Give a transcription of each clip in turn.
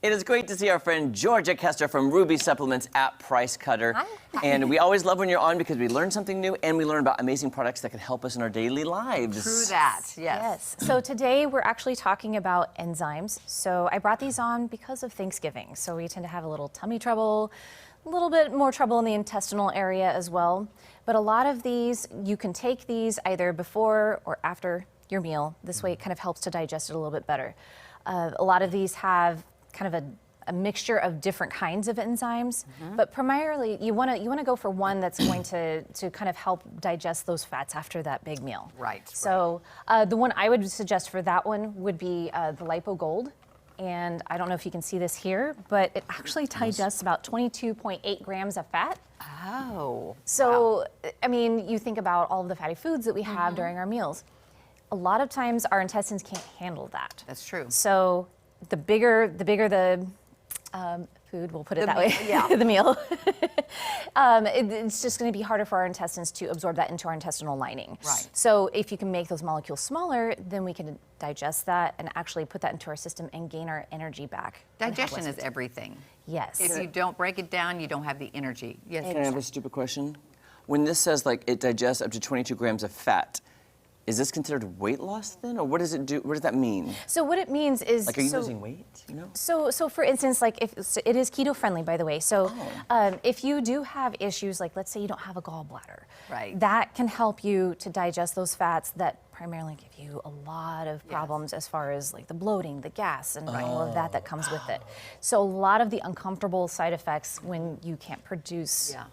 It is great to see our friend Georgia Kester from Ruby Supplements at Price Cutter. Hi. And we always love when you're on because we learn something new and we learn about amazing products that can help us in our daily lives. True that, yes. So today we're actually talking about enzymes. So I brought these on because of Thanksgiving. So we tend to have a little tummy trouble, a little bit more trouble in the intestinal area as well. But a lot of these, you can take these either before or after your meal. This way it kind of helps to digest it a little bit better. A lot of these have kind of a mixture of different kinds of enzymes, but primarily you want to go for one that's going to kind of help digest those fats after that big meal. Right. So the one I would suggest for that one would be the Lipo Gold. And I don't know if you can see this here, but it actually digests about 22.8 grams of fat. Oh. So, wow. I mean, you think about all of the fatty foods that we have during our meals. A lot of times our intestines can't handle that. That's true. So the bigger the food, we'll put it that way, yeah. the meal, it's just going to be harder for our intestines to absorb that into our intestinal lining. Right. So if you can make those molecules smaller, then we can digest that and actually put that into our system and gain our energy back. Digestion is everything. Yes. If you don't break it down, you don't have the energy. Yes. Can I have a stupid question? When this says like it digests up to 22 grams of fat, is this considered weight loss then, or what does it do? What does that mean? So what it means is, like, are you losing weight? You know. So for instance, like if it is keto friendly, by the way. So if you do have issues, like let's say you don't have a gallbladder, right? That can help you to digest those fats that primarily give you a lot of problems as far as like the bloating, the gas, and all of that comes with it. So a lot of the uncomfortable side effects when you can't produce. Yeah.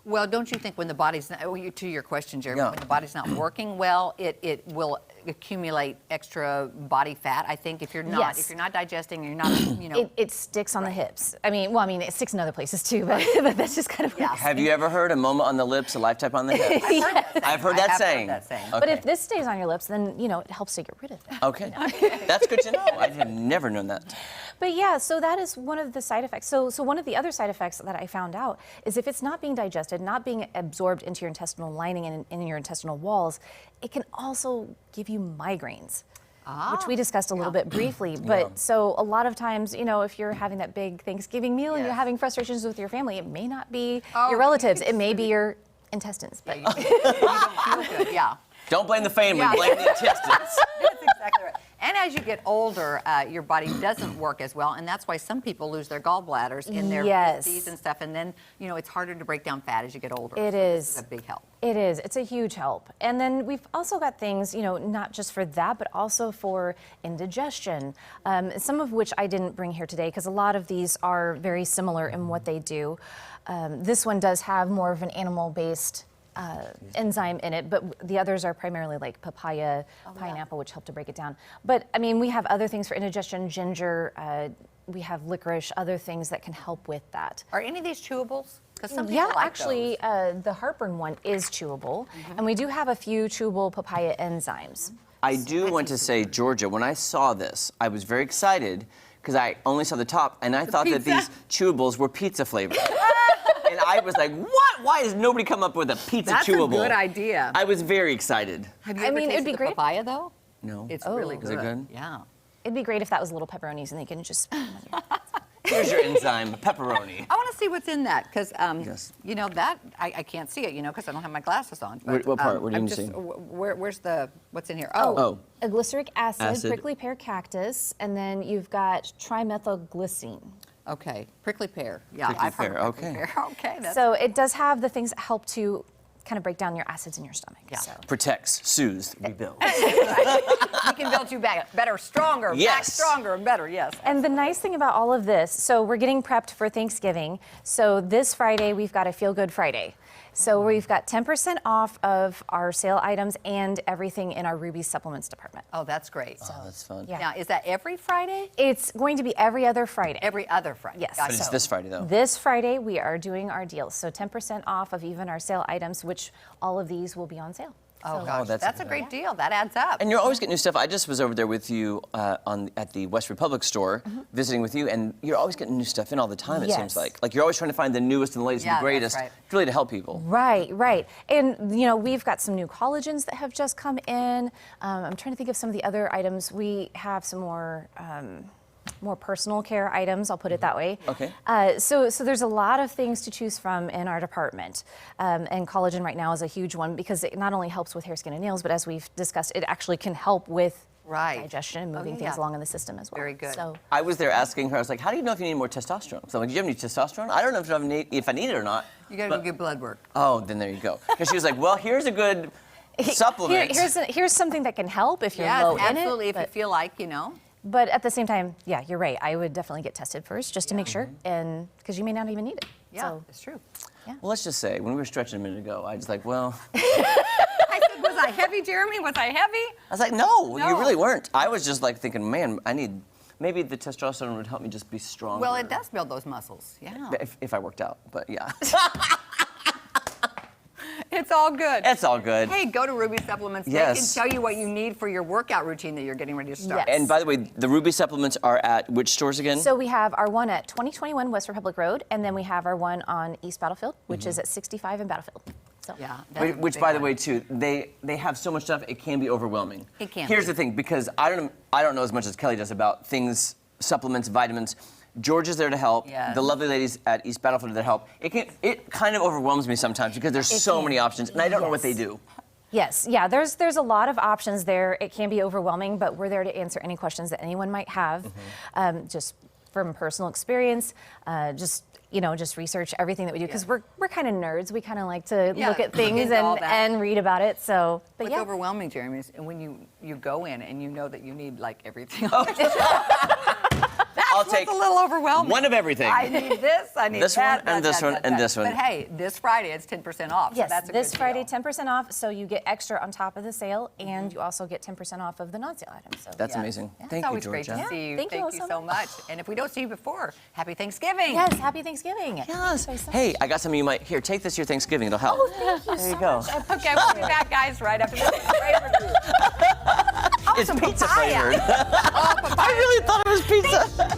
Well, don't you think when the body's not, to your question, Jeremy, Yeah. when the body's not working well, it will accumulate extra body fat? I think if you're not digesting, you're not, you know. It sticks on the hips. I mean, it sticks in other places too, but that's just kind of what Have you ever heard a moment on the lips, a lifetime on the hips? I've heard that saying. Okay. But if this stays on your lips, then it helps to get rid of that. Okay, that's good to know. I have never known that. But yeah, so that is one of the side effects. So one of the other side effects that I found out is if it's not being digested, not being absorbed into your intestinal lining and in your intestinal walls, it can also give you migraines. Which we discussed a little bit briefly, but so a lot of times, if you're having that big Thanksgiving meal and you're having frustrations with your family, it may not be your relatives, it may be your intestines. But you don't feel good, Don't blame the family, blame the intestines. That's exactly right. And as you get older, your body doesn't work as well, and that's why some people lose their gallbladders in their 50s and stuff, and then, it's harder to break down fat as you get older. It is. This is a big help. It is. It's a huge help. And then we've also got things, not just for that, but also for indigestion, some of which I didn't bring here today because a lot of these are very similar in what they do. This one does have more of an animal-based enzyme in it, but the others are primarily like papaya, pineapple, which help to break it down. But I mean, we have other things for indigestion, ginger, we have licorice, other things that can help with that. Are any of these chewables? Because some people like actually, the heartburn one is chewable, and we do have a few chewable papaya enzymes. I do want to say, Georgia, when I saw this, I was very excited because I only saw the top, and I thought that these chewables were pizza flavored. And I was like, what? Why has nobody come up with a pizza chewable? That's a good idea. I was very excited. Have you ever tasted the papaya, though? No. It's really good. Is it good? Yeah. It'd be great if that was little pepperonis and they can just... Here's your enzyme, pepperoni. I want to see what's in that, because, yes. I can't see it, because I don't have my glasses on. But, what part? What do you see? Where's what's in here? A glyceric acid, prickly pear cactus, and then you've got trimethylglycine. Okay, prickly pear. Yeah, Prickly I've heard pear, of prickly pear. Okay. So it does have the things that help to kind of break down your acids in your stomach. Yeah. So. Protects, soothes, rebuilds. We can build you back better, stronger, back stronger and better, yes. And the nice thing about all of this, so we're getting prepped for Thanksgiving. So this Friday, we've got a Feel Good Friday. So we've got 10% off of our sale items and everything in our Ruby Supplements department. Oh, that's great. Oh, that's fun. Yeah. Now, is that every Friday? It's going to be every other Friday. Every other Friday. Yes. But it's this Friday, though. This Friday, we are doing our deals. So 10% off of even our sale items, which all of these will be on sale. Oh, So- gosh, that's a great deal. That adds up. And you're always getting new stuff. I just was over there with you at the West Republic store, visiting with you, and you're always getting new stuff in all the time, it seems like. Like, you're always trying to find the newest and the latest and the greatest, that's right. really to help people. Right, right. And, we've got some new collagens that have just come in. I'm trying to think of some of the other items. We have some more more personal care items, I'll put it that way. Okay. So there's a lot of things to choose from in our department. And collagen right now is a huge one because it not only helps with hair, skin, and nails, but as we've discussed, it actually can help with digestion and moving things along in the system as well. Very good. So I was there asking her, I was like, how do you know if you need more testosterone? So I'm like, do you have any testosterone? I don't know if I need it or not. You got to go get blood work. Oh, then there you go. Because she was like, well, here's a good supplement. Here's something that can help if you're Yes, low in it. absolutely, if you feel like, you know. But at the same time, yeah, you're right. I would definitely get tested first just to make sure, and because you may not even need it. Yeah, So, it's true. Well, let's just say, when we were stretching a minute ago, I was like, well, I said, was I heavy, Jeremy? Was I heavy? I was like, no, you No. really weren't. I was just like thinking, man, maybe the testosterone would help me just be stronger. Well, it does build those muscles. Yeah. If I worked out, but yeah. It's all good. It's all good. Hey, go to Ruby Supplements. Yes. They can tell you what you need for your workout routine that you're getting ready to start. Yes. And by the way, the Ruby supplements are at which stores again? So we have our one at 2021 West Republic Road, and then we have our one on East Battlefield, which is at 65 in Battlefield. So. Yeah. that's a Which, big by the one. way, too, they have so much stuff, it can be overwhelming. It can Here's be. the thing, because I don't know as much as Kelly does about things, supplements, vitamins. George is there to help. Yes. The lovely ladies at East Battlefield are there to help. It kind of overwhelms me sometimes because there's so many options, and I don't know what they do. Yes, yeah, there's a lot of options there. It can be overwhelming, but we're there to answer any questions that anyone might have, just from personal experience, just research everything that we do because we're kind of nerds. We kind of like to look at things into all that. and read about it. So, but What's yeah, overwhelming, Jeremy, is when you go in and you know that you need like everything. I'll That's take a little overwhelming. one of everything. I need this, I need This that. one, and that, this that, one, that, and that. this one. But hey, this Friday it's 10% off. yes, so that's a this good Friday, deal. 10% off. So you get extra on top of the sale, and you also get 10% off of the non-sale items. So That's Yes. amazing. Yeah, Thank it's you, always great Georgia. to see you. Thank you all so so much. And if we don't see you before, happy Thanksgiving. yes, happy Thanksgiving. Yes. Thank you so Hey, I got some of you might here. Take this your Thanksgiving. It'll help. There you go. Okay, we'll be back, guys, right after this. It's some pizza papaya. flavored. Oh, papaya. I really thought it was pizza.